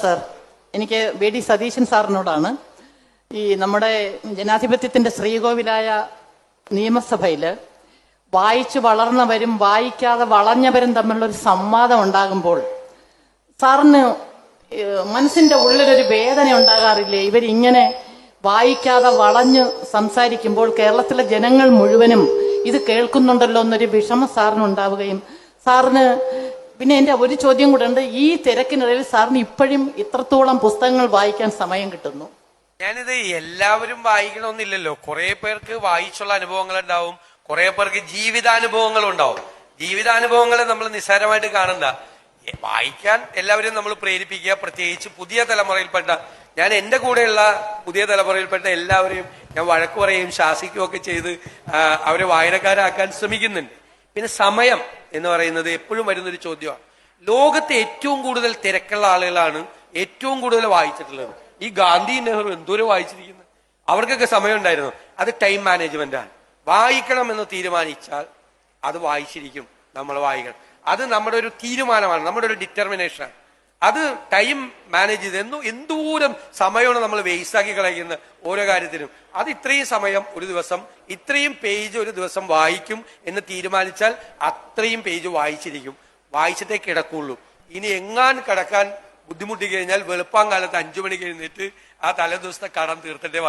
Sir, എനിക്ക് V D Satheesan സാറിനോടാണ്. ഈ നമ്മുടെ ജനാധിപത്യത്തിന്റെ ശ്രീകോവിലായ നിയമസഭയില് വായിച്ചു വളർന്നവരും വായിക്കാതെ വളഞ്ഞവരും തമ്മിലുള്ള ഒരു സംവാദം ഉണ്ടാകുമ്പോൾ സാറിന് മനസ്സിന്റെ ഉള്ളിലൊരു വേദന ഉണ്ടാകാറില്ലേ? ഇവരിങ്ങനെ വായിക്കാതെ വളഞ്ഞ് സംസാരിക്കുമ്പോൾ കേരളത്തിലെ ജനങ്ങൾ മുഴുവനും ഇത് കേൾക്കുന്നുണ്ടല്ലോ എന്നൊരു വിഷമം സാറിനുണ്ടാവുകയും സാറിന് പിന്നെ എന്റെ ഒരു ചോദ്യം കൂടെ ഉണ്ട്. ഈ തിരക്കിനിടയിൽ സാറിന് ഇപ്പോഴും ഇത്രത്തോളം പുസ്തകങ്ങൾ വായിക്കാൻ സമയം കിട്ടുന്നു? ഞാനിത് എല്ലാവരും വായിക്കണമെന്നില്ലല്ലോ. കുറെ പേർക്ക് വായിച്ചുള്ള അനുഭവങ്ങൾ ഉണ്ടാവും, കുറെ പേർക്ക് ജീവിതാനുഭവങ്ങളും ഉണ്ടാവും. ജീവിതാനുഭവങ്ങളെ നമ്മൾ നിസ്സാരമായിട്ട് കാണണ്ട. വായിക്കാൻ എല്ലാവരും നമ്മൾ പ്രേരിപ്പിക്കുക. പ്രത്യേകിച്ച് പുതിയ തലമുറയിൽപ്പെട്ട, ഞാൻ എന്റെ കൂടെയുള്ള പുതിയ തലമുറയിൽപ്പെട്ട എല്ലാവരെയും ഞാൻ വഴക്കു പറയുകയും ശാസിക്കുകയും ഒക്കെ ചെയ്ത് അവരെ വായനക്കാരാക്കാൻ ശ്രമിക്കുന്നുണ്ട്. പിന്നെ സമയം എന്ന് പറയുന്നത് എപ്പോഴും വരുന്നൊരു ചോദ്യമാണ്. ലോകത്തെ ഏറ്റവും കൂടുതൽ തിരക്കുള്ള ആളുകളാണ് ഏറ്റവും കൂടുതൽ വായിച്ചിട്ടുള്ളത്. ഈ ഗാന്ധി, നെഹ്റു എന്തോരം വായിച്ചിരിക്കുന്നത്. അവർക്കൊക്കെ സമയം ഉണ്ടായിരുന്നു. അത് ടൈം മാനേജ്മെന്റ് ആണ്. വായിക്കണം എന്ന് തീരുമാനിച്ചാൽ അത് വായിച്ചിരിക്കും. നമ്മൾ വായിക്കണം. അത് നമ്മുടെ ഒരു തീരുമാനമാണ്, നമ്മുടെ ഒരു ഡിറ്റർമിനേഷനാണ്. അത് ടൈം മാനേജ് ചെയ്ത് എന്തോരം സമയമാണ് നമ്മൾ വേസ്റ്റാക്കി കളയുന്ന ഓരോ കാര്യത്തിനും. അത് ഇത്രയും സമയം ഒരു ദിവസം, ഇത്രയും പേജ് ഒരു ദിവസം വായിക്കും എന്ന് തീരുമാനിച്ചാൽ അത്രയും പേജ് വായിച്ചിരിക്കും. വായിച്ചിട്ടേ കിടക്കുള്ളൂ. ഇനി എങ്ങാൻ കിടക്കാൻ ബുദ്ധിമുട്ടി കഴിഞ്ഞാൽ വെളുപ്പാങ്കാലത്ത് 5 മണിക്ക് എഴുന്നേറ്റ് ആ തലേ ദിവസത്തെ കടം തീർത്തിട്ടേ